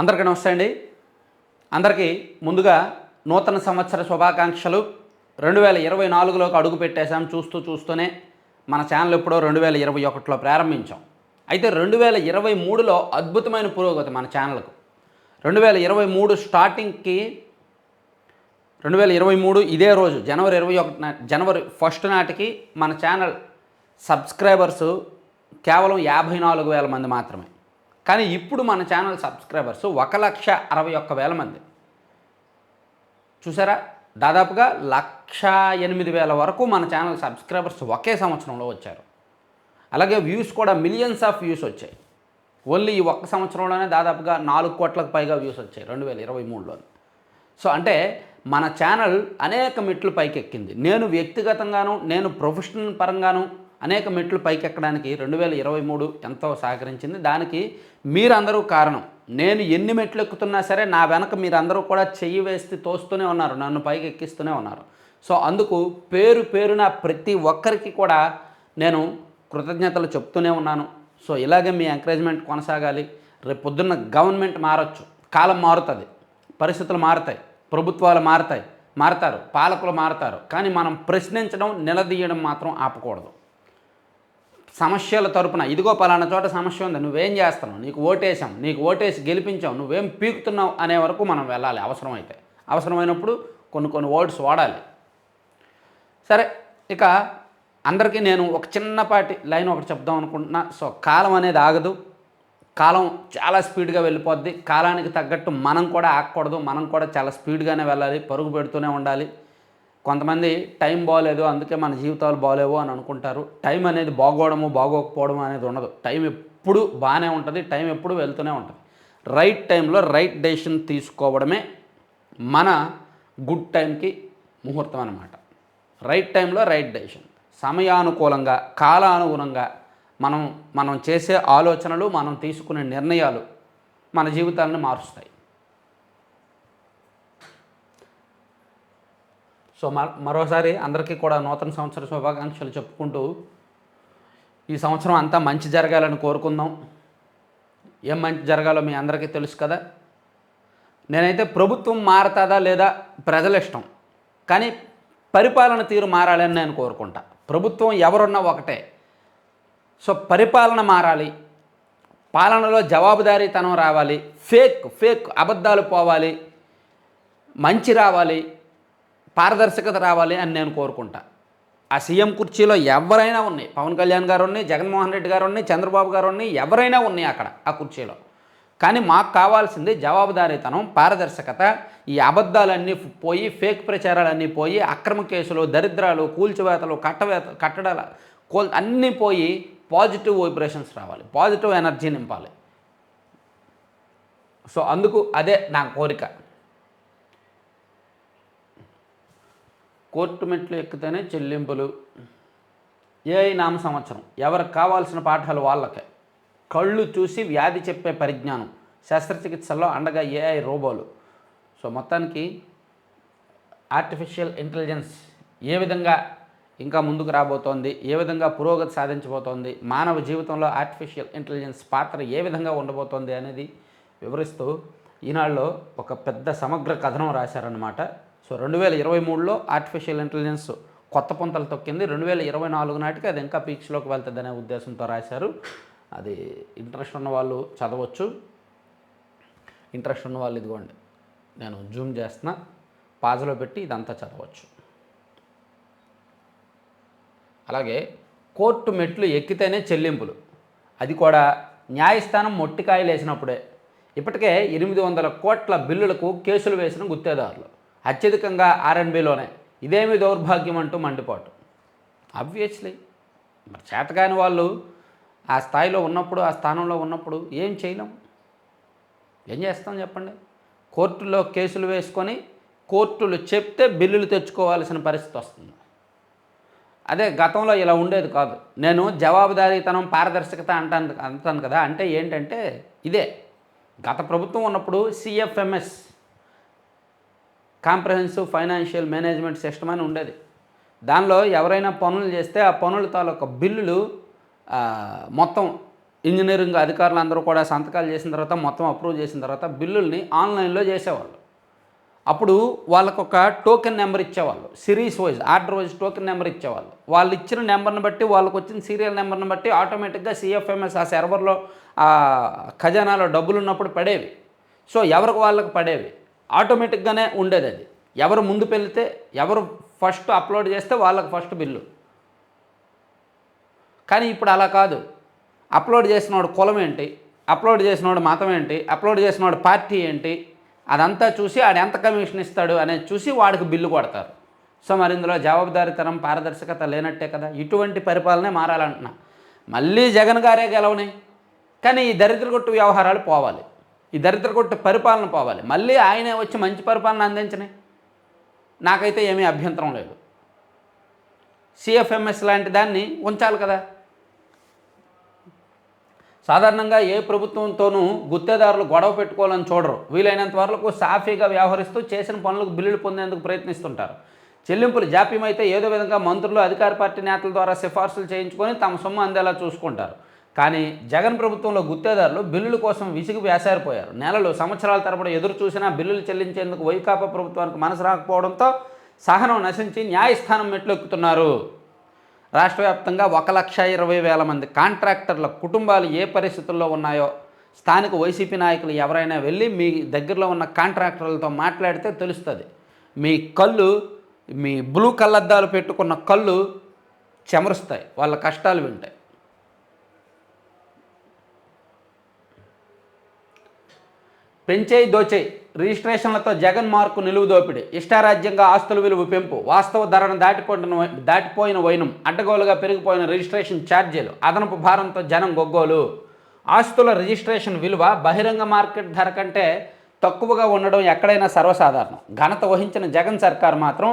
అందరికీ నమస్తే అండి. అందరికీ ముందుగా నూతన సంవత్సర శుభాకాంక్షలు. 2024లోకి అడుగు పెట్టేశాం. చూస్తూనే మన ఛానల్ ఎప్పుడో 2021లో ప్రారంభించాం. అయితే 2023లో అద్భుతమైన పురోగతి మన ఛానల్కు. 2023 స్టార్టింగ్కి 2023 ఇదే రోజు జనవరి 1 నాటికి మన ఛానల్ సబ్స్క్రైబర్సు కేవలం 54,000 మంది మాత్రమే. కానీ ఇప్పుడు మన ఛానల్ సబ్స్క్రైబర్స్ 1,61,000 మంది. చూసారా, దాదాపుగా 1,08,000 వరకు మన ఛానల్ సబ్స్క్రైబర్స్ ఒకే సంవత్సరంలో వచ్చారు. అలాగే వ్యూస్ కూడా మిలియన్స్ ఆఫ్ వ్యూస్ వచ్చాయి. ఓన్లీ ఈ ఒక్క సంవత్సరంలోనే దాదాపుగా 4 కోట్లకు పైగా వ్యూస్ వచ్చాయి 2023లో. సో అంటే మన ఛానల్ అనేక మెట్లు పైకెక్కింది. నేను వ్యక్తిగతంగాను, నేను ప్రొఫెషనల్ పరంగాను అనేక మెట్లు పైకెక్కడానికి 2023 ఎంతో సహకరించింది. దానికి మీరందరూ కారణం. నేను ఎన్ని మెట్లు ఎక్కుతున్నా సరే నా వెనక మీరందరూ కూడా చెయ్యి వేసి తోస్తూనే ఉన్నారు, నన్ను పైకి ఎక్కిస్తూనే ఉన్నారు. సో అందుకు పేరున ప్రతి ఒక్కరికి కూడా నేను కృతజ్ఞతలు చెప్తూనే ఉన్నాను. సో ఇలాగే మీ ఎంకరేజ్మెంట్ కొనసాగాలి. రేపు పొద్దున్న గవర్నమెంట్ మారచ్చు, కాలం మారుతుంది, పరిస్థితులు మారుతాయి, ప్రభుత్వాలు మారతారు, పాలకులు మారతారు. కానీ మనం ప్రశ్నించడం, నిలదీయడం మాత్రం ఆపకూడదు. సమస్యల తరపున ఇదిగో పలానా చోట సమస్య ఉంది, నువ్వేం చేస్తున్నావు, నీకు ఓటేసి గెలిపించావు, నువ్వేం పీకుతున్నావు అనే వరకు మనం వెళ్ళాలి. అవసరమైనప్పుడు కొన్ని వర్డ్స్ వాడాలి. సరే, ఇక అందరికీ నేను ఒక చిన్నపాటి లైన్ ఒకటి చెప్దాం అనుకుంటున్నా. సో కాలం అనేది ఆగదు, కాలం చాలా స్పీడ్గా వెళ్ళిపోద్ది. కాలానికి తగ్గట్టు మనం కూడా ఆగకూడదు, మనం కూడా చాలా స్పీడ్గానే వెళ్ళాలి, పరుగు పెడుతూనే ఉండాలి. కొంతమంది టైం బాగోలేదు అందుకే మన జీవితాలు బాగోలేవు అని అనుకుంటారు. టైం అనేది బాగోకపోవడం అనేది ఉండదు. టైం ఎప్పుడు బాగానే ఉంటుంది, టైం ఎప్పుడు వెళ్తూనే ఉంటుంది. రైట్ టైంలో రైట్ డెసిషన్ తీసుకోవడమే మన గుడ్ టైంకి ముహూర్తం అన్నమాట. రైట్ టైంలో రైట్ డెసిషన్, సమయానుకూలంగా, కాలానుగుణంగా మనం చేసే ఆలోచనలు, మనం తీసుకునే నిర్ణయాలు మన జీవితాలను మారుస్తాయి. సో మరోసారి అందరికీ కూడా నూతన సంవత్సర శుభాకాంక్షలు చెప్పుకుంటూ ఈ సంవత్సరం అంతా మంచి జరగాలని కోరుకుందాం. ఏం మంచి జరగాలో మీ అందరికీ తెలుసు కదా. నేనైతే ప్రభుత్వం మారతాదా లేదా ప్రజల ఇష్టం, కానీ పరిపాలన తీరు మారాలని నేను కోరుకుంటా. ప్రభుత్వం ఎవరున్నా ఒకటే. సో పరిపాలన మారాలి, పాలనలో జవాబుదారీతనం రావాలి, ఫేక్ అబద్ధాలు పోవాలి, మంచి రావాలి, పారదర్శకత రావాలి అని నేను కోరుకుంటా. ఆ సీఎం కుర్చీలో ఎవరైనా ఉన్నాయి, పవన్ కళ్యాణ్ గారు ఉన్నాయి, జగన్మోహన్ రెడ్డి గారు ఉన్నాయి, చంద్రబాబు గారు ఉన్నాయి, ఎవరైనా ఉన్నాయి అక్కడ ఆ కుర్చీలో. కానీ మాకు కావాల్సింది జవాబుదారీతనం, పారదర్శకత. ఈ అబద్ధాలన్నీ పోయి, ఫేక్ ప్రచారాలన్నీ పోయి, అక్రమ కేసులు, దరిద్రాలు, కూల్చివేతలు, కట్టడాల అన్నీ పోయి పాజిటివ్ వైబ్రేషన్స్ రావాలి, పాజిటివ్ ఎనర్జీ నింపాలి. సో అందుకు అదే నా కోరిక. కోర్టు మెట్లు ఎక్కితేనే చెల్లింపులు. ఏఐ నామ సంవత్సరం, ఎవరికి కావాల్సిన పాఠాలు వాళ్ళకే. కళ్ళు చూసి వ్యాధి చెప్పే పరిజ్ఞానం, శస్త్రచికిత్సల్లో అండగా ఏఐ రోబోలు. సో మొత్తానికి ఆర్టిఫిషియల్ ఇంటెలిజెన్స్ ఏ విధంగా ఇంకా ముందుకు రాబోతోంది, ఏ విధంగా పురోగతి సాధించబోతోంది, మానవ జీవితంలో ఆర్టిఫిషియల్ ఇంటెలిజెన్స్ పాత్ర ఏ విధంగా ఉండబోతోంది అనేది వివరిస్తూ ఈనాడులో ఒక పెద్ద సమగ్ర కథనం రాశారన్నమాట. సో 2023లో ఆర్టిఫిషియల్ ఇంటెలిజెన్స్ కొత్త పుంతలు తొక్కింది. 2024 నాటికి అది ఇంకా పీక్స్లోకి వెళ్తుంది అనే ఉద్దేశంతో రాశారు. అది ఇంట్రెస్ట్ ఉన్న వాళ్ళు చదవచ్చు. ఇంట్రెస్ట్ ఉన్న వాళ్ళు ఇదిగోండి, నేను జూమ్ చేస్తున్నా, పాజలో పెట్టి ఇదంతా చదవచ్చు. అలాగే కోర్టు మెట్లు ఎక్కితేనే చెల్లింపులు, అది కూడా న్యాయస్థానం మొట్టికాయలు వేసినప్పుడే. ఇప్పటికే 800 కోట్ల బిల్లులకు కేసులు వేసిన గుత్తేదారులు, అత్యధికంగా ఆర్ఎన్బిలోనే. ఇదేమి దౌర్భాగ్యం అంటూ మండిపాటు. ఆబ్వియస్లీ మరి చేతకాని వాళ్ళు ఆ స్థాయిలో ఉన్నప్పుడు, ఆ స్థానంలో ఉన్నప్పుడు ఏం చేయలేం, ఏం చేస్తాం చెప్పండి. కోర్టులో కేసులు వేసుకొని కోర్టులు చెప్తే బిల్లులు తెచ్చుకోవాల్సిన పరిస్థితి వస్తుంది. అదే గతంలో ఇలా ఉండేది కాదు. నేను జవాబుదారీతనం, పారదర్శకత అంటాను కదా. అంటే ఏంటంటే ఇదే గత ప్రభుత్వం ఉన్నప్పుడు CFMS, comprehensive financial management system అని ఉండేది. దానిలో ఎవరైనా పనులు చేస్తే ఆ పనుల తాలూకా బిల్లులు మొత్తం ఇంజనీరింగ్ అధికారులు అందరూ కూడా సంతకాలు చేసిన తర్వాత మొత్తం అప్రూవ్ చేసిన తర్వాత బిల్లుల్ని ఆన్లైన్లో చేసేవాళ్ళు. అప్పుడు వాళ్ళకొక టోకెన్ నెంబర్ ఇచ్చేవాళ్ళు, series wise order wise token number ఇచ్చేవాళ్ళు. వాళ్ళు ఇచ్చిన నెంబర్ని బట్టి వాళ్ళకు వచ్చిన సీరియల్ నెంబర్ని బట్టి ఆటోమేటిక్గా సిఎఫ్ఎంఎస్ ఆ సర్వర్లో ఆ ఖజానాలో డబ్బులు ఉన్నప్పుడు పడేవి. సో ఎవరికి వాళ్ళకి పడేవి, ఆటోమేటిక్గానే ఉండేది. అది ఎవరు ముందు పెళ్తే, ఎవరు ఫస్ట్ అప్లోడ్ చేస్తే వాళ్ళకి ఫస్ట్ బిల్లు. కానీ ఇప్పుడు అలా కాదు. అప్లోడ్ చేసినవాడు కులం ఏంటి, అప్లోడ్ చేసినవాడు మతం ఏంటి, అప్లోడ్ చేసినవాడు పార్టీ ఏంటి, అదంతా చూసి ఆడు ఎంత కమిషన్ ఇస్తాడు అనేది చూసి వాడికి బిల్లు కొడతారు. సో మరి ఇందులో జవాబుదారీతనం, పారదర్శకత లేనట్టే కదా. ఇటువంటి పరిపాలనే మారాలంటున్నా. మళ్ళీ జగన్ గారే గెలవని, కానీ ఈ దరిద్రగొట్టు వ్యవహారాలు పోవాలి, ఈ దరిద్రగొట్టు పరిపాలన పోవాలి. మళ్ళీ ఆయనే వచ్చి మంచి పరిపాలన అందించని నాకైతే ఏమీ అభ్యంతరం లేదు. సిఎఫ్ఎంఎస్ లాంటి దాన్ని ఉంచాలి కదా. సాధారణంగా ఏ ప్రభుత్వంతోనూ గుత్తేదారులు గొడవ పెట్టుకోవాలని చూడరు. వీలైనంత వరకు సాఫీగా వ్యవహరిస్తూ చేసిన పనులకు బిల్లులు పొందేందుకు ప్రయత్నిస్తుంటారు. చెల్లింపులు జాప్యం అయితే ఏదో విధంగా మంత్రులు, అధికార పార్టీ నేతల ద్వారా సిఫార్సులు చేయించుకొని తమ సొమ్ము అందేలా చూసుకుంటారు. కానీ జగన్ ప్రభుత్వంలో గుత్తేదారులు బిల్లుల కోసం విసిగి వేసారిపోయారు. నెలలు, సంవత్సరాల తరబడి ఎదురు చూసినా బిల్లులు చెల్లించేందుకు వైకాపా ప్రభుత్వానికి మనసు రాకపోవడంతో సహనం నశించి న్యాయస్థానం మెట్లెక్కుతున్నారు. రాష్ట్ర వ్యాప్తంగా 1,20,000 మంది కాంట్రాక్టర్ల కుటుంబాలు ఏ పరిస్థితుల్లో ఉన్నాయో స్థానిక వైసీపీ నాయకులు ఎవరైనా వెళ్ళి మీ దగ్గరలో ఉన్న కాంట్రాక్టర్లతో మాట్లాడితే తెలుస్తుంది. మీ కళ్ళు, మీ బ్లూ కళ్ళద్దాలు పెట్టుకున్న కళ్ళు చెమరుస్తాయి వాళ్ళ కష్టాలు వింటాయి. పెంచేయి దోచేయి రిజిస్ట్రేషన్లతో జగన్ మార్కు నిలువు దోపిడీ, ఇష్టారాజ్యంగా ఆస్తుల విలువ పెంపు, వాస్తవ ధరను దాటిపోయిన వైనం, అడ్డగోలుగా పెరిగిపోయిన రిజిస్ట్రేషన్ ఛార్జీలు, అదనపు భారంతో జనం గొగ్గోలు. ఆస్తుల రిజిస్ట్రేషన్ విలువ బహిరంగ మార్కెట్ ధర కంటే తక్కువగా ఉండడం ఎక్కడైనా సర్వసాధారణం. ఘనత వహించిన జగన్ సర్కార్ మాత్రం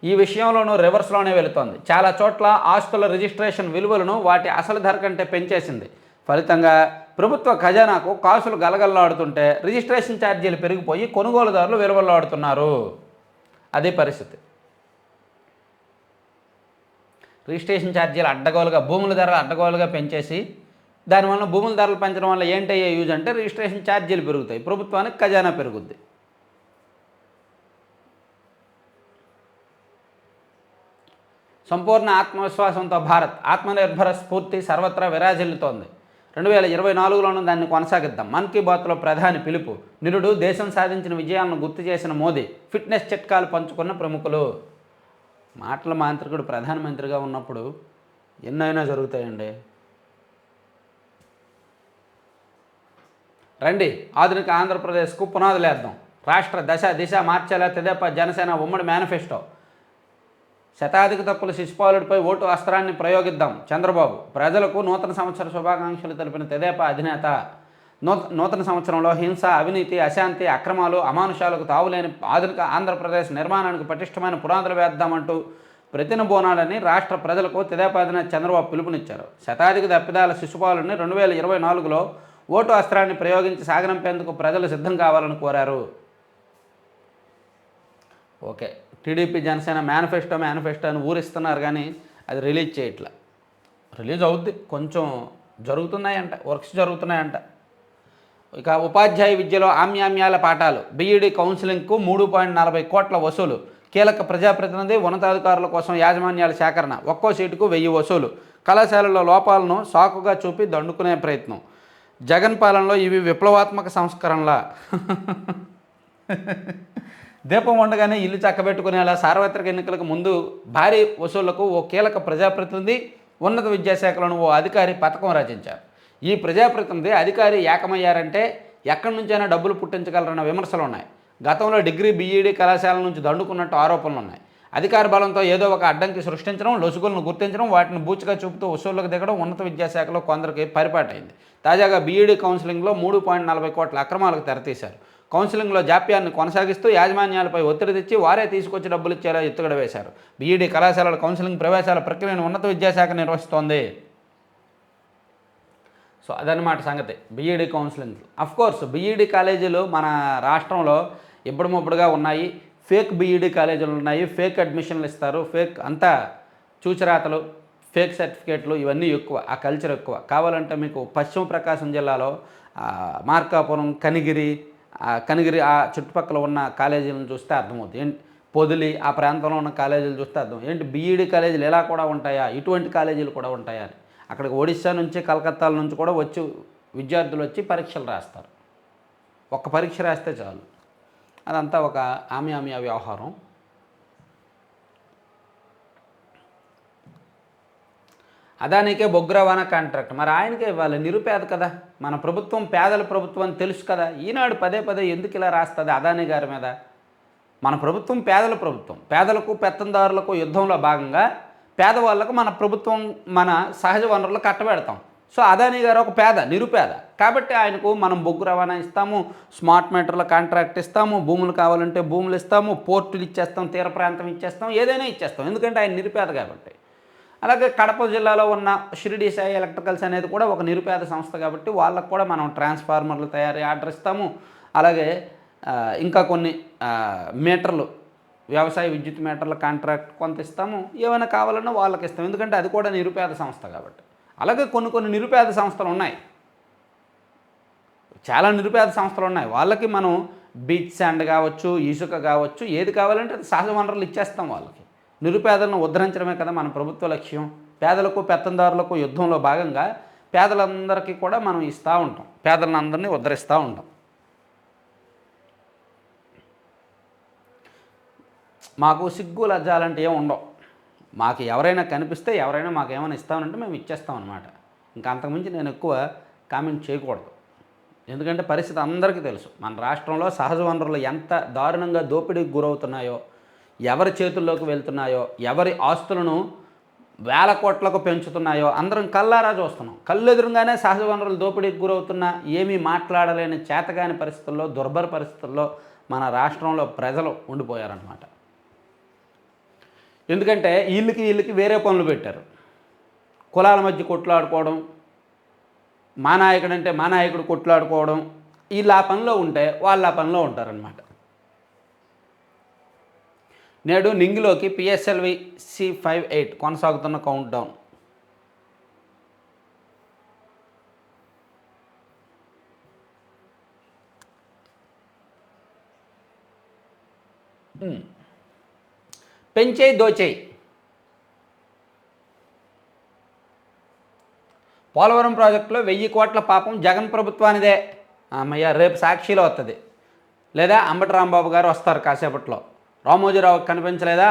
ఈ విషయంలోనూ రివర్స్లోనే వెళుతోంది. చాలా చోట్ల ఆస్తుల రిజిస్ట్రేషన్ విలువలను వాటి అసలు ధర కంటే పెంచేసింది. ఫలితంగా ప్రభుత్వ ఖజానాకు కాసులు గలగల్లాడుతుంటే రిజిస్ట్రేషన్ ఛార్జీలు పెరిగిపోయి కొనుగోలుదారులు విలువలాడుతున్నారు. అదే పరిస్థితి. రిజిస్ట్రేషన్ ఛార్జీలు అడ్డగోలుగా, భూముల ధరలు అడ్డగోలుగా పెంచేసి దానివల్ల భూముల ధరలు పెంచడం వల్ల ఏంటయ్యే యూజ్ అంటే రిజిస్ట్రేషన్ ఛార్జీలు పెరుగుతాయి, ప్రభుత్వానికి ఖజానా పెరుగుద్ది. సంపూర్ణ ఆత్మవిశ్వాసంతో భారత్, ఆత్మనిర్భర స్ఫూర్తి సర్వత్రా విరాజిల్లుతోంది. 2024లోనూ దాన్ని కొనసాగిద్దాం. మన్ కీ బాత్లో ప్రధాని పిలుపు. నిరుడు దేశం సాధించిన విజయాలను గుర్తు చేసిన మోదీ, ఫిట్నెస్ చిట్కాలు పంచుకున్న ప్రముఖులు. మాటల మాంత్రికుడు ప్రధానమంత్రిగా ఉన్నప్పుడు ఎన్నైనా జరుగుతాయండి. రండి ఆధునిక ఆంధ్రప్రదేశ్కు పునాదులేద్దాం. రాష్ట్ర దశ దిశ మార్చేలా తెదేపా జనసేన ఉమ్మడి మేనిఫెస్టో. శతాధిక తప్పుల శిశుపాలుడిపై ఓటు అస్త్రాన్ని ప్రయోగిద్దాం చంద్రబాబు. ప్రజలకు నూతన సంవత్సర శుభాకాంక్షలు తెలిపిన తెదేపా అధినేత. నూతన సంవత్సరంలో హింస, అవినీతి, అశాంతి, అక్రమాలు, అమానుషాలకు తావులేని ఆధునిక ఆంధ్రప్రదేశ్ నిర్మాణానికి పటిష్టమైన పునాదులు వేద్దామంటూ ప్రతిన బోనాలని రాష్ట్ర ప్రజలకు తెదేపా అధినేత చంద్రబాబు పిలుపునిచ్చారు. శతాధిక తప్పిదాల శిశుపాలుడిని 2024లో ఓటు అస్త్రాన్ని ప్రయోగించి సాగనంపేందుకు ప్రజలు సిద్ధం కావాలని కోరారు. ఓకే, టీడీపీ జనసేన మేనిఫెస్టో అని ఊరిస్తున్నారు కానీ అది రిలీజ్ చేయట్లా. రిలీజ్ అవుద్ది, కొంచెం జరుగుతున్నాయంట, వర్క్స్ జరుగుతున్నాయంట. ఇక ఉపాధ్యాయ విద్యలో ఆమ్యామ్యాల పాఠాలు, బీఈడీ కౌన్సిలింగ్కు 3.40 కోట్ల వసూలు. కీలక ప్రజాప్రతినిధి, ఉన్నతాధికారుల కోసం యాజమాన్యాల సేకరణ. ఒక్కో సీటుకు 1000 వసూలు. కళాశాలలో లోపాలను సాకుగా చూపి దండుకునే ప్రయత్నం. జగన్ పాలనలో ఇవి విప్లవాత్మక సంస్కరణల. దీపం ఉండగానే ఇల్లు చక్కబెట్టుకునేలా సార్వత్రిక ఎన్నికలకు ముందు భారీ వసూళ్లకు ఓ కీలక ప్రజాప్రతినిధి, ఉన్నత విద్యాశాఖలోని ఓ అధికారి పథకం రచించారు. ఈ ప్రజాప్రతినిధి, అధికారి ఏకమయ్యారంటే ఎక్కడి నుంచైనా డబ్బులు పుట్టించగలరన్న విమర్శలు ఉన్నాయి. గతంలో డిగ్రీ, బీఈడీ కళాశాల నుంచి దండుకున్నట్టు ఆరోపణలు ఉన్నాయి. అధికార బలంతో ఏదో ఒక అడ్డంకి సృష్టించడం, లొసుగులను గుర్తించడం, వాటిని బూచిగా చూపుతూ వసూళ్లకు దిగడం ఉన్నత విద్యాశాఖలో కొందరికి పరిపాటైంది. తాజాగా బీఈడీ కౌన్సిలింగ్లో 3.40 కోట్ల అక్రమాలకు తెరతీశారు. కౌన్సిలింగ్లో జాప్యాన్ని కొనసాగిస్తూ యాజమాన్యాలపై ఒత్తిడి తెచ్చి వారే తీసుకొచ్చి డబ్బులు ఇచ్చేలా ఎత్తుగడ వేశారు. బీఈడీ కళాశాలల కౌన్సిలింగ్ ప్రవేశాల ప్రక్రియను ఉన్నత విద్యాశాఖ నిర్వహిస్తోంది. సో అదనమాట సంగతి. బీఈడీ కౌన్సిలింగ్ అఫ్కోర్స్ బీఈడీ కాలేజీలు మన రాష్ట్రంలో ఇబ్బడిముబ్బడిగా ఉన్నాయి. ఫేక్ బీఈడీ కాలేజీలు ఉన్నాయి, ఫేక్ అడ్మిషన్లు ఇస్తారు, ఫేక్ అంతా చూచిరాతలు, ఫేక్ సర్టిఫికేట్లు ఇవన్నీ ఎక్కువ, ఆ కల్చర్ ఎక్కువ. కావాలంటే మీకు పశ్చిమ ప్రకాశం జిల్లాలో మార్కాపురం, కనిగిరి ఆ చుట్టుపక్కల ఉన్న కాలేజీలను చూస్తే అర్థమవుతుంది. పొదిలి ఆ ప్రాంతంలో ఉన్న కాలేజీలు చూస్తే అర్థం ఏంటి బీఈడీ కాలేజీలు ఇలా కూడా ఉంటాయా, ఇటువంటి కాలేజీలు కూడా ఉంటాయా అని. అక్కడికి ఒడిశా నుంచి, కలకత్తాల నుంచి కూడా విద్యార్థులు వచ్చి పరీక్షలు రాస్తారు. ఒక్క పరీక్ష రాస్తే చాలు. అదంతా ఒక ఆమియా వ్యవహారం. అదానికే బొగ్గు రవాణా కాంట్రాక్ట్ మరి ఆయనకే ఇవ్వాలి, నిరుపేద కదా. మన ప్రభుత్వం పేదల ప్రభుత్వం అని తెలుసు కదా. ఈనాడు పదే ఎందుకు ఇలా రాస్తుంది అదానీ గారి మీద. మన ప్రభుత్వం పేదల ప్రభుత్వం. పేదలకు పెత్తందారులకు యుద్ధంలో భాగంగా పేదవాళ్ళకు మన ప్రభుత్వం మన సహజ వనరులు కట్టబెడతాం. సో అదానీ గారు ఒక నిరుపేద కాబట్టి ఆయనకు మనం బొగ్గు రవాణా ఇస్తాము, స్మార్ట్ మీటర్ల కాంట్రాక్ట్ ఇస్తాము, భూములు కావాలంటే భూములు ఇస్తాము, పోర్టులు ఇచ్చేస్తాం, తీర ప్రాంతం ఇచ్చేస్తాం, ఏదైనా ఇచ్చేస్తాం. ఎందుకంటే ఆయన నిరుపేద కాబట్టి. అలాగే కడప జిల్లాలో ఉన్న షిరిడి సాయి ఎలక్ట్రికల్స్ అనేది కూడా ఒక నిరుపేద సంస్థ కాబట్టి వాళ్ళకు కూడా మనం ట్రాన్స్ఫార్మర్లు తయారీ ఆర్డర్ ఇస్తాము. అలాగే ఇంకా కొన్ని మీటర్లు, వ్యవసాయ విద్యుత్ మీటర్ల కాంట్రాక్ట్ కొంత ఇస్తాము. ఏమైనా కావాలన్నా వాళ్ళకి ఇస్తాం, ఎందుకంటే అది కూడా నిరుపేద సంస్థ కాబట్టి. అలాగే కొన్ని నిరుపేద సంస్థలు ఉన్నాయి, చాలా నిరుపేద సంస్థలు ఉన్నాయి. వాళ్ళకి మనం బీచ్ శాండ్ కావచ్చు, ఇసుక కావచ్చు, ఏది కావాలంటే అది సహజ వనరులు ఇచ్చేస్తాం వాళ్ళకి. నిరుపేదలను ఉద్ధరించడమే కదా మన ప్రభుత్వ లక్ష్యం. పేదలకు పెత్తందారులకు యుద్ధంలో భాగంగా పేదలందరికీ కూడా మనం ఇస్తూ ఉంటాం, పేదలందరినీ ఉద్ధరిస్తూ ఉంటాం. మాకు సిగ్గు లజ్జాలంటే ఏమి ఉండవు. మాకు ఎవరైనా కనిపిస్తే ఎవరైనా మాకు ఏమైనా ఇస్తామంటే మేము ఇచ్చేస్తాం అన్నమాట. ఇంకా అంతకుమించి నేను ఎక్కువ కామెంట్ చేయకూడదు, ఎందుకంటే పరిస్థితి అందరికీ తెలుసు. మన రాష్ట్రంలో సహజ వనరులు ఎంత దారుణంగా దోపిడీకి గురవుతున్నాయో, ఎవరి చేతుల్లోకి వెళ్తున్నాయో, ఎవరి ఆస్తులను వేల కోట్లకు పెంచుతున్నాయో అందరం కల్లారా చూస్తున్నాం. కళ్ళెదురుగానే సహజ వనరులు దోపిడీకి గురవుతున్నా ఏమీ మాట్లాడలేని చేతగాని పరిస్థితుల్లో, దుర్భర పరిస్థితుల్లో మన రాష్ట్రంలో ప్రజలు ఉండిపోయారన్నమాట. ఎందుకంటే వీళ్ళకి వేరే పనులు పెట్టారు. కులాల మధ్య కొట్లాడుకోవడం, మా నాయకుడంటే మా నాయకుడు కొట్లాడుకోవడం, వీళ్ళు ఆ పనిలో ఉంటే వాళ్ళు ఆ పనిలో ఉంటారనమాట. నేడు నింగిలోకి PSLV C58 కొనసాగుతున్న కౌంట్ డౌన్. పెంచేయి దోచేయి. పోలవరం ప్రాజెక్టులో 1000 కోట్ల పాపం జగన్ ప్రభుత్వానిదే. అమ్మయ్య రేపు సాక్షిలో వస్తుంది, లేదా అంబటి రాంబాబు గారు వస్తారు కాసేపట్లో. రామోజీరావు కనిపించలేదా,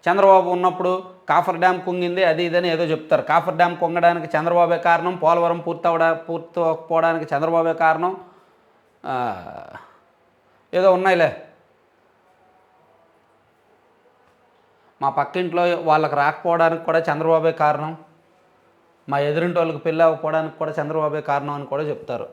చంద్రబాబు ఉన్నప్పుడు కాఫర్ డ్యామ్ కుంగింది అది ఇదని ఏదో చెప్తారు. కాఫర్ డ్యామ్ కుంగడానికి చంద్రబాబే కారణం, పోలవరం పూర్తవడానికి చంద్రబాబే కారణం, ఏదో ఉన్నాయిలే. మా పక్కింట్లో వాళ్ళకి రాకపోవడానికి కూడా చంద్రబాబే కారణం, మా ఎదురింటి వాళ్ళకి పెళ్ళి అవ్వకపోవడానికి కూడా చంద్రబాబే కారణం అని కూడా చెప్తారు.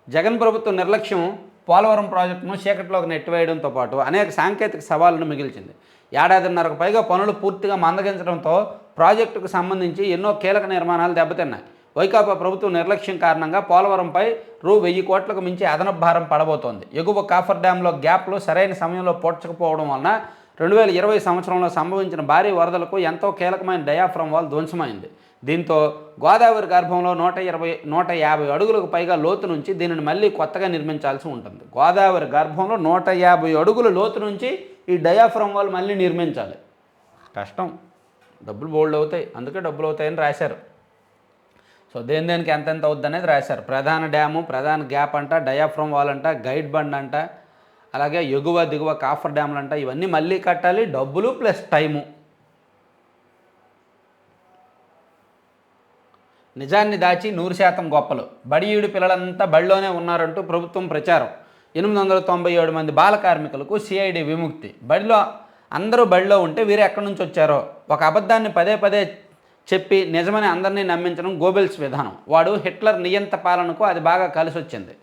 జగన్ ప్రభుత్వం నిర్లక్ష్యం పోలవరం ప్రాజెక్టును చీకట్లోకి నెట్టివేయడంతో పాటు అనేక సాంకేతిక సవాళ్లను మిగిల్చింది. ఏడాదిన్నరకు పైగా పనులు పూర్తిగా మందగించడంతో ప్రాజెక్టుకు సంబంధించి ఎన్నో కీలక నిర్మాణాలు దెబ్బతిన్నాయి. వైకాపా ప్రభుత్వం నిర్లక్ష్యం కారణంగా పోలవరంపై రూ. 1000 కోట్లకు మించి అదనపు భారం పడబోతోంది. ఎగువ కాఫర్ డ్యాంలో గ్యాప్లు సరైన సమయంలో పూడ్చకపోవడం వలన 2020 సంవత్సరంలో సంభవించిన భారీ వరదలకు ఎంతో కీలకమైన డయాఫ్రమ్ వాల్ ధ్వంసమైంది. దీంతో గోదావరి గర్భంలో 150 అడుగులకు పైగా లోతు నుంచి దీనిని మళ్ళీ కొత్తగా నిర్మించాల్సి ఉంటుంది. గోదావరి గర్భంలో 150 అడుగుల లోతు నుంచి ఈ డయాఫ్రమ్ వాల్ మళ్ళీ నిర్మించాలి. కష్టం, డబ్బులు బోల్డ్ అవుతాయి, అందుకే డబ్బులు అవుతాయని రాశారు. సో దేనికి ఎంతెంత అవుద్ది అనేది రాశారు. ప్రధాన డ్యాము, ప్రధాన గ్యాప్ అంట, డయాఫ్రమ్ వాల్ అంట, గైడ్ బండ్ అంట, అలాగే ఎగువ దిగువ కాఫర్ డ్యాములు అంట, ఇవన్నీ మళ్ళీ కట్టాలి, డబ్బులు ప్లస్ టైము. నిజాన్ని దాచి 100% గొప్పలు. బడియుడి పిల్లలంతా బడిలోనే ఉన్నారంటూ ప్రభుత్వం ప్రచారం. 897 మంది బాల కార్మికులకు CID విముక్తి. అందరూ బడిలో ఉంటే వీరు ఎక్కడి నుంచి వచ్చారో ఒక అబద్ధాన్ని పదే చెప్పి నిజమని అందరినీ నమ్మించడం గోబెల్స్ విధానం. వాడు హిట్లర్ నియంత పాలనకు అది బాగా కలిసి వచ్చింది.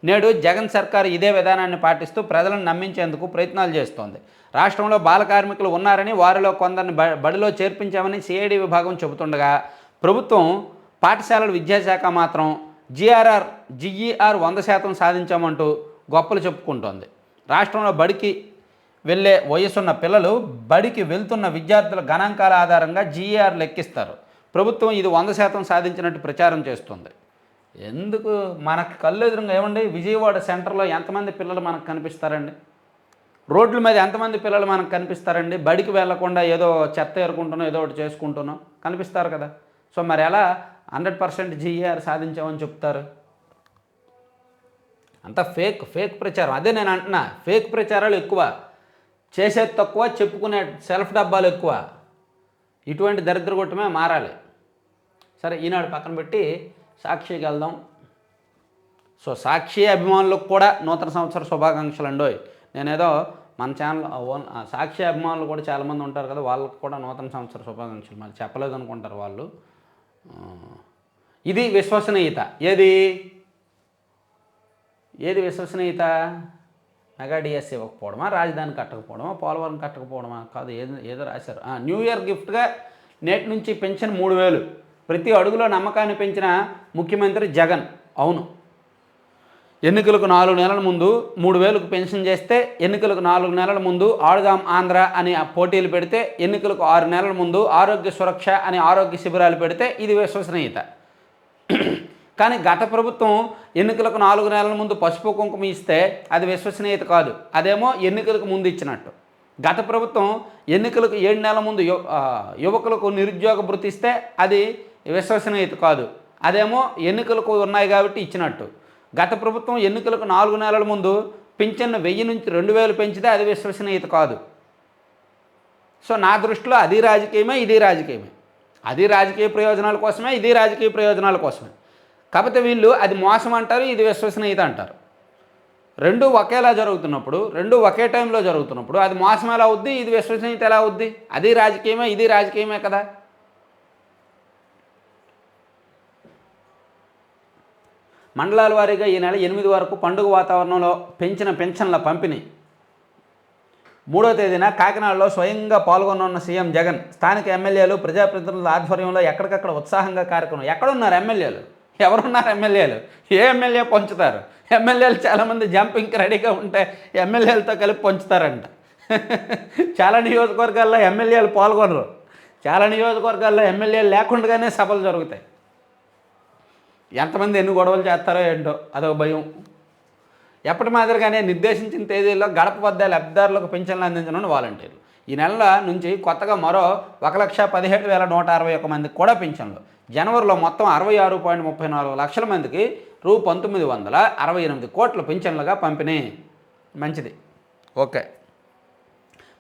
నేడు జగన్ సర్కారు ఇదే విధానాన్ని పాటిస్తూ ప్రజలను నమ్మించేందుకు ప్రయత్నాలు చేస్తోంది. రాష్ట్రంలో బాల కార్మికులు ఉన్నారని, వారిలో కొందరిని బడిలో చేర్పించామని CID విభాగం చెబుతుండగా, ప్రభుత్వం పాఠశాలల విద్యాశాఖ మాత్రం GER 100% సాధించామంటూ గొప్పలు చెప్పుకుంటోంది. రాష్ట్రంలో బడికి వెళ్ళే వయసున్న పిల్లలు బడికి వెళ్తున్న విద్యార్థుల గణాంకాల ఆధారంగా జీఏఆర్ లెక్కిస్తారు. ప్రభుత్వం ఇది 100% సాధించినట్టు ప్రచారం చేస్తుంది. ఎందుకు మనకు కళ్ళు ఎదురుగా ఏమండి, విజయవాడ సెంటర్లో ఎంతమంది పిల్లలు మనకు కనిపిస్తారండి? రోడ్ల మీద ఎంతమంది పిల్లలు మనకు కనిపిస్తారండి? బడికి వెళ్లకుండా ఏదో చెత్త ఏరుకుంటున్నాం, ఏదో ఒకటి చేసుకుంటున్నాం, కనిపిస్తారు కదా. సో మరి ఎలా 100% జీఏఆర్ సాధించామని చెప్తారు? అంతా ఫేక్ ప్రచారం. అదే నేను అంటున్నా, ఫేక్ ప్రచారాలు ఎక్కువ, చేసేది తక్కువ, చెప్పుకునే సెల్ఫ్ డబ్బాలు ఎక్కువ. ఇటువంటి దరిద్రగొట్టమే మారాలి. సరే, ఈనాడు పక్కన పెట్టి సాక్షికి వెళ్దాం. సో సాక్షి అభిమానులకు కూడా నూతన సంవత్సర శుభాకాంక్షలు అండోయ్. నేనేదో మన ఛానల్ సాక్షి అభిమానులు కూడా చాలామంది ఉంటారు కదా, వాళ్ళకు కూడా నూతన సంవత్సర శుభాకాంక్షలు. మరి చెప్పలేదు అనుకుంటారు వాళ్ళు. ఇది విశ్వసనీయత. ఏది విశ్వసనీయత? మెగా డిఎస్సి ఇవ్వకపోవడమా, రాజధాని కట్టకపోవడమా, పోలవరం కట్టకపోవడమా? కాదు, ఏదో రాశారు. న్యూ ఇయర్ గిఫ్ట్గా నేటి నుంచి పెన్షన్ 3000. ప్రతి అడుగులో నమ్మకాన్ని పెంచిన ముఖ్యమంత్రి జగన్. అవును, ఎన్నికలకు 4 నెలల ముందు 3000కు పెన్షన్ చేస్తే, ఎన్నికలకు 4 నెలల ముందు ఆడుదాం ఆంధ్ర అని పోటీలు పెడితే, ఎన్నికలకు 6 నెలల ముందు ఆరోగ్య సురక్ష అని ఆరోగ్య శిబిరాలు పెడితే ఇది విశ్వసనీయత. కానీ గత ప్రభుత్వం ఎన్నికలకు 4 నెలల ముందు పసుపు కుంకుమ ఇస్తే అది విశ్వసనీయత కాదు, అదేమో ఎన్నికలకు ముందు ఇచ్చినట్టు. గత ప్రభుత్వం ఎన్నికలకు 7 నెలల ముందు యువకులకు నిరుద్యోగ భృతి ఇస్తే అది విశ్వసనీయత కాదు, అదేమో ఎన్నికలకు ఉన్నాయి కాబట్టి ఇచ్చినట్టు. గత ప్రభుత్వం ఎన్నికలకు 4 నెలల ముందు పింఛన్ను 1000 నుంచి 2000 పెంచితే అది విశ్వసనీయత కాదు. సో నా దృష్టిలో అది రాజకీయమే, ఇది రాజకీయమే. అది రాజకీయ ప్రయోజనాల కోసమే, ఇది రాజకీయ ప్రయోజనాల కోసమే. కాకపోతే వీళ్ళు అది మోసం అంటారు, ఇది విశ్వసనీయత అంటారు. రెండు ఒకేలా జరుగుతున్నప్పుడు, రెండు ఒకే టైంలో జరుగుతున్నప్పుడు అది మోసం ఎలా అవుద్ది, ఇది విశ్వసనీయత ఎలా అవుద్ది? అది రాజకీయమే, ఇది రాజకీయమే కదా. మండలాల వారీగా ఈ నెల 8 వరకు పండుగ వాతావరణంలో పెంచిన పెన్షన్ల పంపిణీ. 3వ తేదీన కాకినాడలో స్వయంగా పాల్గొన్న సీఎం జగన్. స్థానిక ఎమ్మెల్యేలు, ప్రజాప్రతినిధుల ఆధ్వర్యంలో ఎక్కడికక్కడ ఉత్సాహంగా కార్యక్రమం. ఎక్కడున్నారు ఎమ్మెల్యేలు? ఎవరున్నారు ఎమ్మెల్యేలు? ఏ ఎమ్మెల్యే పంచుతారు? ఎమ్మెల్యేలు చాలామంది జంపింగ్కి రెడీగా ఉంటే ఎమ్మెల్యేలతో కలిపి పంచుతారంట. చాలా నియోజకవర్గాల్లో ఎమ్మెల్యేలు పాల్గొనరు. చాలా నియోజకవర్గాల్లో ఎమ్మెల్యేలు లేకుండానే సభలు జరుగుతాయి. ఎంతమంది ఎన్ని గొడవలు చేస్తారో ఏంటో, అదొక భయం. ఎప్పటి మాదిరిగానే నిర్దేశించిన తేదీల్లో గడప వద్ద లబ్ధిదారులకు పింఛన్లు అందించనున్న వాలంటీర్లు. ఈ నెల నుంచి కొత్తగా మరో 1,17,161 మందికి కూడా పింఛన్లు. జనవరిలో మొత్తం 66.34 లక్షల మందికి రూ. 1968 కోట్ల పింఛన్లుగా పంపిణీ. మంచిది, ఓకే.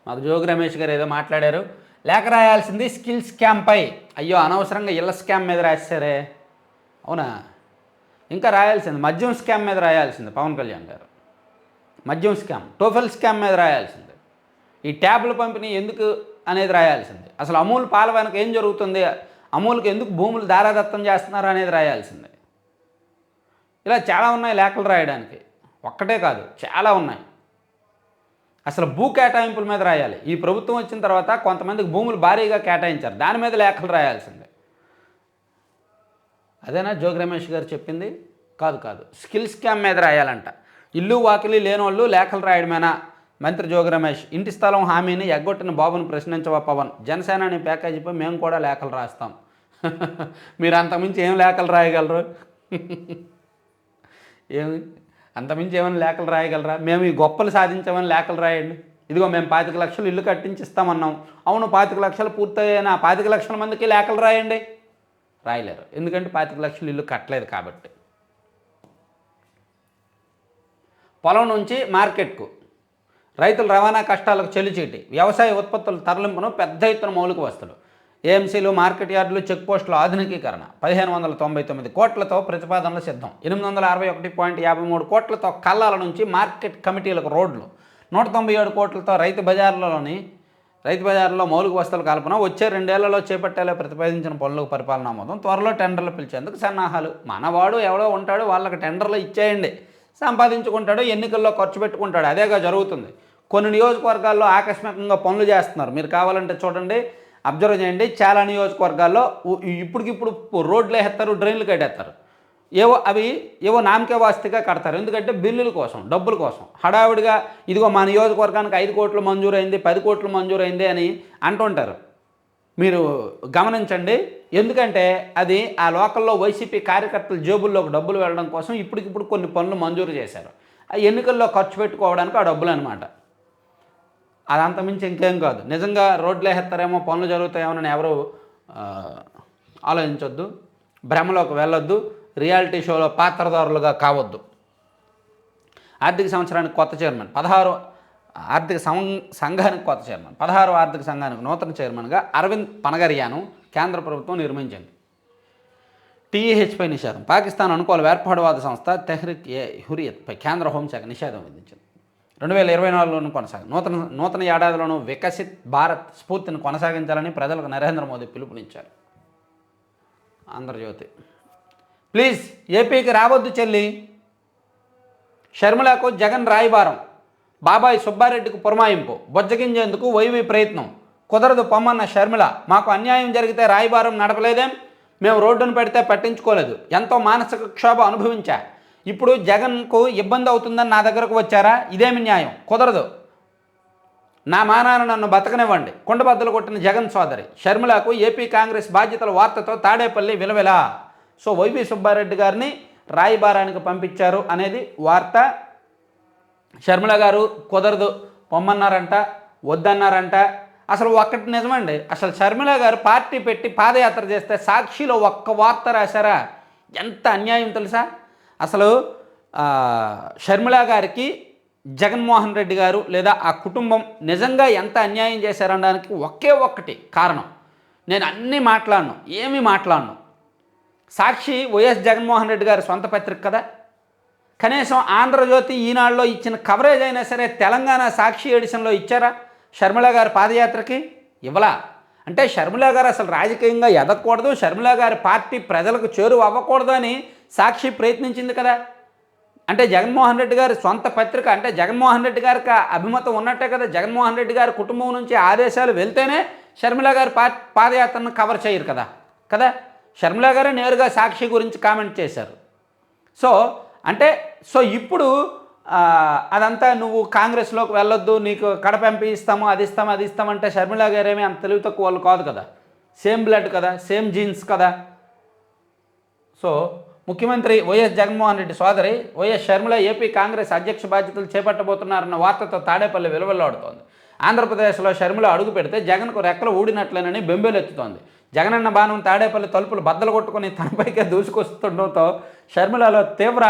మాకు జోగి రమేష్ గారు ఏదో మాట్లాడారు. లేఖ రాయాల్సింది స్కిల్ స్కామ్పై. అయ్యో, అనవసరంగా ఇళ్ళ స్కామ్ మీద రాశారే. అవునా? ఇంకా రాయాల్సింది మద్యం స్కామ్ మీద రాయాల్సింది పవన్ కళ్యాణ్ గారు. మద్యం స్కామ్, టోఫెల్ స్కామ్ మీద రాయాల్సింది. ఈ ట్యాబ్ల పంపిణీ ఎందుకు అనేది రాయాల్సింది. అసలు అమూల్ పాల వెనక ఏం జరుగుతుంది, అమూల్కి ఎందుకు భూములు దారాదత్తం చేస్తున్నారు అనేది రాయాల్సింది. ఇలా చాలా ఉన్నాయి లేఖలు రాయడానికి, ఒక్కటే కాదు చాలా ఉన్నాయి. అసలు భూ కేటాయింపుల మీద రాయాలి. ఈ ప్రభుత్వం వచ్చిన తర్వాత కొంతమందికి భూములు భారీగా కేటాయించారు, దాని మీద లేఖలు రాయాల్సిందే. అదేనా జోగి రమేష్ గారు చెప్పింది? కాదు, స్కిల్ స్కామ్ మీద రాయాలంట. ఇల్లు వాకిలి లేనోళ్ళు లేఖలు రాయడమేనా? మంత్రి జోగి రమేష్. ఇంటి స్థలం హామీని ఎగ్గొట్టిన బాబును ప్రశ్నించవా పవన్? జనసేన అనే ప్యాకేజీపై మేము కూడా లేఖలు రాస్తాం. మీరు అంతకుమించి ఏం లేఖలు రాయగలరు? అంతమించి ఏమైనా లేఖలు రాయగలరా? మేము ఈ గొప్పలు సాధించామని లేఖలు రాయండి. ఇదిగో మేము 25 లక్షలు ఇల్లు కట్టించి ఇస్తామన్నాం. అవును, 25 లక్షలు పూర్తయిన 25 లక్షల మందికి లేఖలు రాయండి. రాయలేరు, ఎందుకంటే 25 లక్షలు ఇల్లు కట్టలేదు కాబట్టి. పొలం నుంచి మార్కెట్కు రైతుల రవాణా కష్టాలకు చెల్లిచీటి. వ్యవసాయ ఉత్పత్తుల తరలింపును పెద్ద ఎత్తున మౌలిక వస్తువులు. ఏఎంసీలు, మార్కెట్ యార్డులు, చెక్ పోస్టుల ఆధునికీకరణ. 1599 కోట్లతో ప్రతిపాదనలు సిద్ధం. 861.53 కోట్లతో కల్లాల నుంచి మార్కెట్ కమిటీలకు రోడ్లు. 197 కోట్లతో రైతు బజార్లో మౌలిక వస్తువుల కల్పన. వచ్చే 2 ఏళ్లలో చేపట్టేలా ప్రతిపాదించిన పనులకు పరిపాలన ఆమోదం. త్వరలో టెండర్లు పిలిచేందుకు సన్నాహాలు. మనవాడు ఎవడో ఉంటాడు, వాళ్ళకి టెండర్లు ఇచ్చేయండి, సంపాదించుకుంటాడు, ఎన్నికల్లో ఖర్చు పెట్టుకుంటాడు. అదేగా జరుగుతుంది. కొన్ని నియోజకవర్గాల్లో ఆకస్మికంగా పనులు చేస్తున్నారు. మీరు కావాలంటే చూడండి, అబ్జర్వ్ చేయండి. చాలా నియోజకవర్గాల్లో ఇప్పటికిప్పుడు రోడ్లు వేస్తారు, డ్రైన్లు కట్టేస్తారు. ఏవో నామకే వాస్తిగా కడతారు. ఎందుకంటే బిల్లుల కోసం, డబ్బుల కోసం హడావిడిగా ఇదిగో మా నియోజకవర్గానికి 5 కోట్లు మంజూరైంది, 10 కోట్లు మంజూరైంది అని అంటుంటారు. మీరు గమనించండి. ఎందుకంటే అది ఆ లోకల్లో వైసీపీ కార్యకర్తల జేబుల్లోకి డబ్బులు వెళ్ళడం కోసం ఇప్పటికిప్పుడు కొన్ని పనులు మంజూరు చేశారు. ఆ ఎన్నికల్లో ఖర్చు పెట్టుకోవడానికి ఆ డబ్బులు అనమాట. అది అంతమించి ఇంకేం కాదు. నిజంగా రోడ్లు వేసేస్తారేమో, పనులు జరుగుతాయేమోనని ఎవరు ఆలోచించొద్దు, భ్రమలోకి వెళ్ళొద్దు, రియాలిటీ షోలో పాత్రదారులుగా కావద్దు. ఆర్థిక సంవత్సరానికి కొత్త చైర్మన్ 16 ఆర్థిక సంఘానికి కొత్త చైర్మన్ 16వ ఆర్థిక సంఘానికి నూతన చైర్మన్గా అరవింద్ పనగరియాను కేంద్ర ప్రభుత్వం నిర్మించింది. టీఈహెచ్పై నిషేధం. పాకిస్తాన్ అనుకూల వేర్పాటువాద సంస్థ తెహ్రిక్ ఏ హురియత్పై కేంద్ర హోంశాఖ నిషేధం విధించింది. 2024లోనూ నూతన ఏడాదిలోనూ వికసిత్ భారత్ స్ఫూర్తిని కొనసాగించాలని ప్రజలకు నరేంద్ర మోదీ పిలుపునిచ్చారు. ఆంధ్రజ్యోతి. ప్లీజ్ ఏపీకి రావద్దు చెల్లి, షర్మిలకు జగన్ రాయబారం, బాబాయ్ సుబ్బారెడ్డికి పురమాయింపు, బొజ్జగించేందుకు వైవి ప్రయత్నం, కుదరదు పొమ్మన్న షర్మిల, మాకు అన్యాయం జరిగితే రాయబారం నడపలేదేం, మేము రోడ్డును పెడితే పట్టించుకోలేదు, ఎంతో మానసిక క్షోభ అనుభవించా, ఇప్పుడు జగన్కు ఇబ్బంది అవుతుందని నా దగ్గరకు వచ్చారా, ఇదేమి న్యాయం, కుదరదు, నా మానాన నన్ను బతకనివ్వండి, కుండబద్దలు కొట్టిన జగన్ సోదరి షర్మిలకు ఏపీ కాంగ్రెస్ బాధ్యతల వార్తతో తాడేపల్లి విలవిల. సో వైవి సుబ్బారెడ్డి గారిని రాయబారానికి పంపించారు అనేది వార్త. షర్మిల గారు కుదరదు పొమ్మన్నారంట, వద్దన్నారంట. అసలు ఒక్కటి నిజమండి, అసలు షర్మిల గారు పార్టీ పెట్టి పాదయాత్ర చేస్తే సాక్షిలో ఒక్క వార్త రాశారా? ఎంత అన్యాయం తెలుసా? అసలు షర్మిల గారికి జగన్మోహన్ రెడ్డి గారు లేదా ఆ కుటుంబం నిజంగా ఎంత అన్యాయం చేశారనడానికి ఒకే ఒక్కటి కారణం. నేను అన్నీ మాట్లాడను, ఏమీ మాట్లాడను. సాక్షి వైఎస్ జగన్మోహన్ రెడ్డి గారి సొంత పత్రిక కదా, కనీసం ఆంధ్రజ్యోతి ఈనాడులో ఇచ్చిన కవరేజ్ అయినా సరే తెలంగాణ సాక్షి ఎడిషన్లో ఇచ్చారా షర్మిల గారి పాదయాత్రకి? ఇవ్వలా. అంటే షర్మిల గారు అసలు రాజకీయంగా ఎదగకూడదు, షర్మిల గారి పార్టీ ప్రజలకు చేరువ అవ్వకూడదు అని సాక్షి ప్రయత్నించింది కదా. అంటే జగన్మోహన్ రెడ్డి గారి సొంత పత్రిక, అంటే జగన్మోహన్ రెడ్డి గారికి అభిమతం ఉన్నట్టే కదా. జగన్మోహన్ రెడ్డి గారి కుటుంబం నుంచి ఆదేశాలు వెళ్తేనే షర్మిల గారి పాదయాత్రను కవర్ చేయరు కదా. షర్మిల గారే నేరుగా సాక్షి గురించి కామెంట్ చేశారు. సో ఇప్పుడు అదంతా నువ్వు కాంగ్రెస్లోకి వెళ్ళొద్దు, నీకు కడప ఎంపీ ఇస్తాము, అది ఇస్తామంటే షర్మిల గారేమీ అంత తెలివి తక్కువ వాళ్ళు కాదు కదా, సేమ్ బ్లడ్ కదా, సేమ్ జీన్స్ కదా. సో ముఖ్యమంత్రి వైఎస్ జగన్మోహన్ రెడ్డి సోదరి వైఎస్ షర్మిల ఏపీ కాంగ్రెస్ అధ్యక్ష బాధ్యతలు చేపట్టబోతున్నారన్న వార్తతో తాడేపల్లి విలువెల్లాడుతోంది. ఆంధ్రప్రదేశ్లో షర్మిల అడుగు పెడితే జగన్కు రెక్కలు ఊడినట్లేనని బెంబేలెత్తుతోంది. జగనన్న బాణం తాడేపల్లి తలుపులు బద్దలు కొట్టుకుని తనపైకే దూసుకొస్తుండటంతో షర్మిలలో తీవ్ర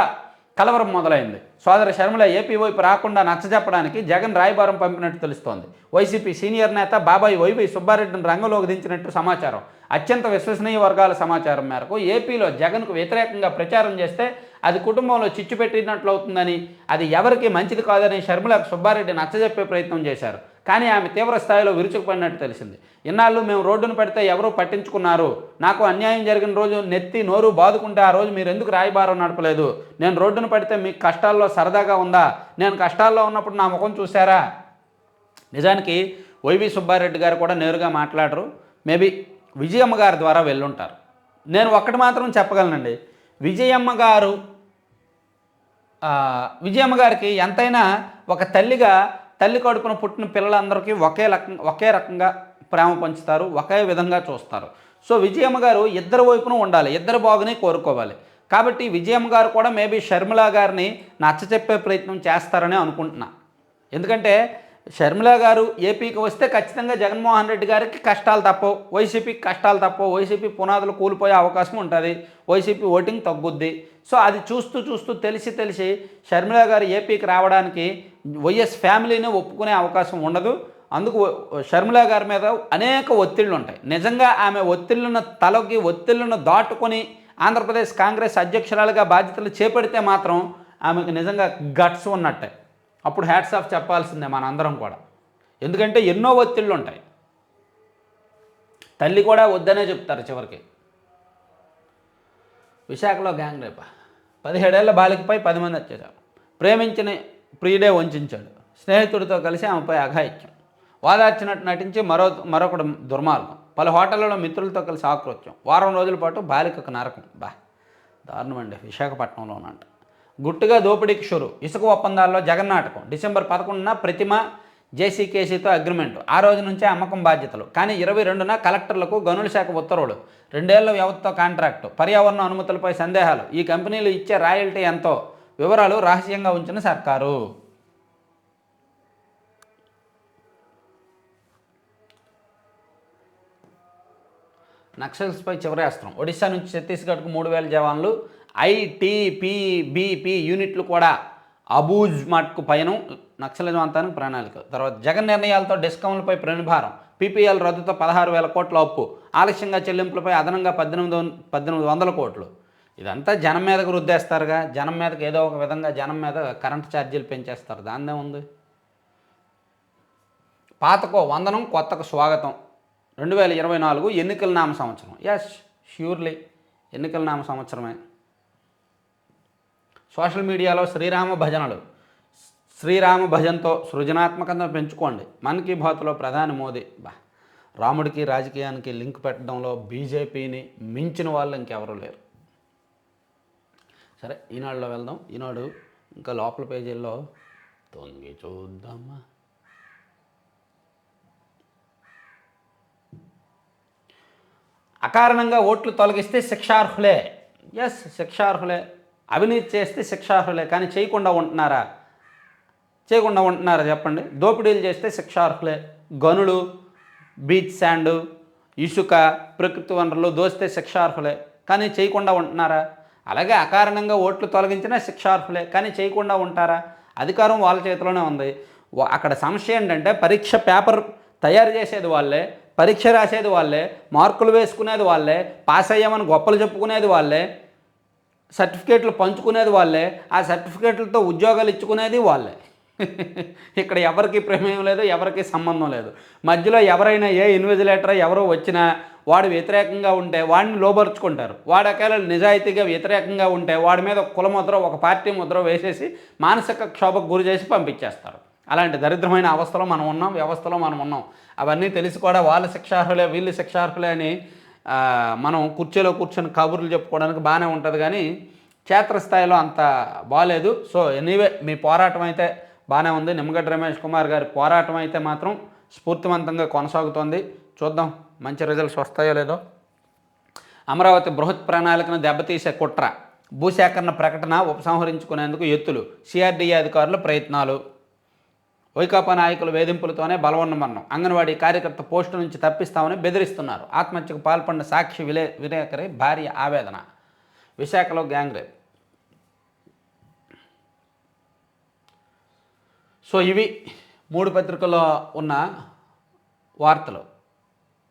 కలవరం మొదలైంది. సోదరి షర్మిల ఏపీ వైపు రాకుండా నచ్చజెప్పడానికి జగన్ రాయబారం పంపినట్టు తెలుస్తోంది. వైసీపీ సీనియర్ నేత బాబాయ్ వైవి సుబ్బారెడ్డిని రంగంలోకి దించినట్టు సమాచారం. అత్యంత విశ్వసనీయ వర్గాల సమాచారం మేరకు ఏపీలో జగన్కు వ్యతిరేకంగా ప్రచారం చేస్తే అది కుటుంబంలో చిచ్చు పెట్టినట్లు అవుతుందని, అది ఎవరికి మంచిది కాదని షర్మిలకు సుబ్బారెడ్డి నచ్చజెప్పే ప్రయత్నం చేశారు. కానీ ఆమె తీవ్ర స్థాయిలో విరుచుకుపడినట్టు తెలిసింది. ఇన్నాళ్ళు మేము రోడ్డును పెడితే ఎవరూ పట్టించుకున్నారు, నాకు అన్యాయం జరిగిన రోజు నెత్తి నోరు బాదుకుంటే ఆ రోజు మీరు ఎందుకు రాయబారం నడపలేదు, నేను రోడ్డును పెడితే మీకు కష్టాల్లో సరదాగా ఉందా, నేను కష్టాల్లో ఉన్నప్పుడు నా ముఖం చూశారా? నిజానికి వైవి సుబ్బారెడ్డి గారు కూడా నేరుగా మాట్లాడరు, మేబీ విజయమ్మ గారి ద్వారా వెళ్ళుంటారు. నేను ఒక్కటి మాత్రం చెప్పగలనండి, విజయమ్మ గారికి ఎంతైనా ఒక తల్లిగా తల్లి కడుపున పుట్టిన పిల్లలందరికీ ఒకే రకంగా ప్రేమ పంచుతారు, ఒకే విధంగా చూస్తారు. సో విజయమ్మ గారు ఇద్దరు వైపున ఉండాలి, ఇద్దరు బాగుని కోరుకోవాలి. కాబట్టి విజయమ్మ గారు కూడా మేబీ షర్మిల గారిని నచ్చచెప్పే ప్రయత్నం చేస్తారని అనుకుంటున్నా. ఎందుకంటే షర్మిల గారు ఏపీకి వస్తే ఖచ్చితంగా జగన్మోహన్ రెడ్డి గారికి కష్టాలు తప్పవు, వైసీపీకి కష్టాలు తప్పవు, వైసీపీ పునాదులు కూలిపోయే అవకాశం ఉంటుంది, వైసీపీ ఓటింగ్ తగ్గుద్ది. సో అది చూస్తూ తెలిసి షర్మిల గారు ఏపీకి రావడానికి వైఎస్ ఫ్యామిలీని ఒప్పుకునే అవకాశం ఉండదు. అందుకు షర్మిల గారి మీద అనేక ఒత్తిళ్ళు ఉంటాయి. నిజంగా ఆమె ఒత్తిళ్లను దాటుకొని ఆంధ్రప్రదేశ్ కాంగ్రెస్ అధ్యక్షురాలుగా బాధ్యతలు చేపడితే మాత్రం ఆమెకు నిజంగా గట్స్ ఉన్నట్టే. అప్పుడు హ్యాట్స్ ఆఫ్ చెప్పాల్సిందే మనందరం కూడా. ఎందుకంటే ఎన్నో ఒత్తిళ్ళు ఉంటాయి. తల్లి కూడా వద్దనే చెప్తారు చివరికి. విశాఖలో గ్యాంగ్ రేప్, 17 ఏళ్ల బాలికపై 10 మంది వచ్చేసారు. ప్రేమించిన ప్రియుడే వంచాడు, స్నేహితుడితో కలిసి ఆమెపై అఘాయిత్యం, వాదార్చినట్టు నటించి మరొకడు దుర్మార్గం, పలు హోటళ్లలో మిత్రులతో కలిసి ఆక్రోత్యం, వారం రోజుల పాటు బాలికకు నరకం. దారుణం అండి, విశాఖపట్నంలోనంట. గుట్టుగా దోపిడీకి షురు, ఇసుక ఒప్పందాల్లో జగన్ నాటకం. డిసెంబర్ 11న ప్రతిమ జేసీకేసీతో అగ్రిమెంట్, ఆ రోజు నుంచే అమ్మకం బాధ్యతలు. కానీ 22న కలెక్టర్లకు గనుల శాఖ ఉత్తర్వులు, 2 ఏళ్ల వ్యవధితో కాంట్రాక్టు, పర్యావరణ అనుమతులపై సందేహాలు, ఈ కంపెనీలు ఇచ్చే రాయల్టీ ఎంతో, వివరాలు రహస్యంగా ఉంచిన సర్కారు. నక్సల్స్పై చివరి అస్త్రం, ఒడిశా నుంచి ఛత్తీస్గఢ్కు 3000 జవాన్లు, ఐటీపీబీపీ యూనిట్లు కూడా అబూజ్ మట్కు పయనం, నక్సలిజం అంతానికి ప్రణాళిక. తర్వాత జగన్ నిర్ణయాలతో డిస్కౌంట్లపై ప్రణిభారం, పీపీఎల్ రద్దుతో 16,000 కోట్ల అప్పు, ఆలస్యంగా చెల్లింపులపై అదనంగా 1800 కోట్లు. ఇదంతా జనం మీదకు రుద్దేస్తారుగా, జనం మీదకి ఏదో ఒక విధంగా జనం మీద కరెంటు ఛార్జీలు పెంచేస్తారు, దాన్నే ఉంది. పాతకో వందనం, కొత్తకు స్వాగతం. 2024 ఎన్నికల నామ సంవత్సరం. ఎస్, ష్యూర్లీ ఎన్నికల నామ సంవత్సరమే. సోషల్ మీడియాలో శ్రీరామ భజనలు, శ్రీరామ భజనతో సృజనాత్మకతను పెంచుకోండి. మన్ కీ బాత్లో ప్రధాని మోదీ. రాముడికి రాజకీయానికి లింక్ పెట్టడంలో బీజేపీని మించిన వాళ్ళు ఇంకెవరూ లేరు. సరే, ఈనాడులో వెళ్దాం. ఈనాడు ఇంకా లోపల పేజీల్లో తొంగి చూద్దామా. అకారణంగా ఓట్లు తొలగిస్తే శిక్షార్హులే. ఎస్, శిక్షార్హులే. అవినీతి చేస్తే శిక్షార్హులే. కానీ చేయకుండా ఉంటున్నారా చెప్పండి. దోపిడీలు చేస్తే శిక్షార్హులే. గనులు, బీచ్ శాండు, ఇసుక, ప్రకృతి వనరులు దోస్తే శిక్షార్హులే. కానీ చేయకుండా ఉంటున్నారా? అలాగే అకారణంగా ఓట్లు తొలగించినా శిక్షార్హులే. కానీ చేయకుండా ఉంటారా? అధికారం వాళ్ళ చేతిలోనే ఉంది. అక్కడ సమస్య ఏంటంటే పరీక్ష పేపర్ తయారు చేసేది వాళ్ళే, పరీక్ష రాసేది వాళ్ళే, మార్కులు వేసుకునేది వాళ్ళే, పాస్ అయ్యామని గొప్పలు చెప్పుకునేది వాళ్ళే, సర్టిఫికేట్లు పంచుకునేది వాళ్ళే, ఆ సర్టిఫికేట్లతో ఉద్యోగాలు ఇచ్చుకునేది వాళ్ళే. ఇక్కడ ఎవరికి ప్రమేయం లేదు, ఎవరికి సంబంధం లేదు. మధ్యలో ఎవరైనా ఏ ఇన్విజిలేటర్ ఎవరో వచ్చినా వాడు వ్యతిరేకంగా ఉంటే వాడిని లోబరుచుకుంటారు. వాడు ఒకవేళ నిజాయితీగా వ్యతిరేకంగా ఉంటే వాడి మీద ఒక కులముద్ర, ఒక పార్టీ ముద్ర వేసేసి మానసిక క్షోభకు గురి చేసి పంపించేస్తారు. అలాంటి దరిద్రమైన అవస్థలో మనం ఉన్నాం, వ్యవస్థలో మనం ఉన్నాం. అవన్నీ తెలిసి కూడా వాళ్ళు శిక్షార్హులే, వీళ్ళు శిక్షార్హులే అని మనం కుర్చీలో కూర్చొని కబుర్లు చెప్పుకోవడానికి బాగానే ఉంటుంది, కానీ క్షేత్రస్థాయిలో అంత బాగాలేదు. సో ఎనీవే, మీ పోరాటం అయితే బాగానే ఉంది. నిమ్మగడ్డ రమేష్ కుమార్ గారి పోరాటం అయితే మాత్రం స్ఫూర్తివంతంగా కొనసాగుతోంది. చూద్దాం మంచి రిజల్ట్స్ వస్తాయో లేదో. అమరావతి బృహత్ ప్రణాళికను దెబ్బతీసే కుట్ర, భూసేకరణ ప్రకటన ఉపసంహరించుకునేందుకు ఎత్తులు, సిఆర్డీఏ అధికారుల ప్రయత్నాలు, వైకాపా నాయకుల వేధింపులతోనే బలవన్నమరణం, అంగన్వాడీ కార్యకర్త పోస్టు నుంచి తప్పిస్తామని బెదిరిస్తున్నారు, ఆత్మహత్యకు పాల్పడిన సాక్షి విలేకరి భార్య ఆవేదన, విశాఖలో గ్యాంగ్ రేప్. సో ఇవి 3 పత్రికల్లో ఉన్న వార్తలు.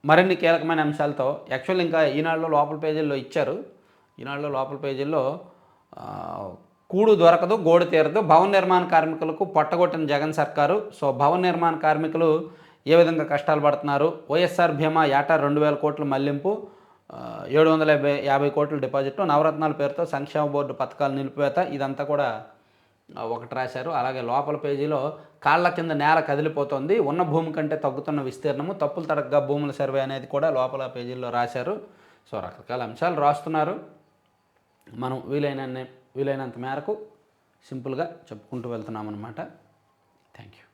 మరిన్ని కీలకమైన అంశాలతో యాక్చువల్ ఇంకా ఈనాడులో లోపల పేజీల్లో ఇచ్చారు. ఈనాడులో లోపల పేజీల్లో కూడు దొరకదు, గోడు తీరదు, భవన నిర్మాణ కార్మికులకు పొట్టగొట్టిన జగన్ సర్కారు. సో భవన నిర్మాణ కార్మికులు ఏ విధంగా కష్టాలు పడుతున్నారు, వైఎస్ఆర్ బీమా ఏటా 2,000 కోట్ల మళ్లింపు, 750 కోట్ల డిపాజిట్, నవరత్నాల పేరుతో సంక్షేమ బోర్డు పథకాలు నిలిపివేత, ఇదంతా కూడా ఒకటి రాశారు. అలాగే లోపల పేజీలో కాళ్ళ కింద నేల కదిలిపోతుంది, ఉన్న భూమి కంటే తగ్గుతున్న విస్తీర్ణము, తప్పులు తడగ్గా భూముల సర్వే అనేది కూడా లోపల పేజీల్లో రాశారు. సో రకరకాల అంశాలు రాస్తున్నారు. మనం వీలైనంత మేరకు సింపుల్గా చెప్పుకుంటూ వెళ్తున్నాం అన్నమాట. Thank you.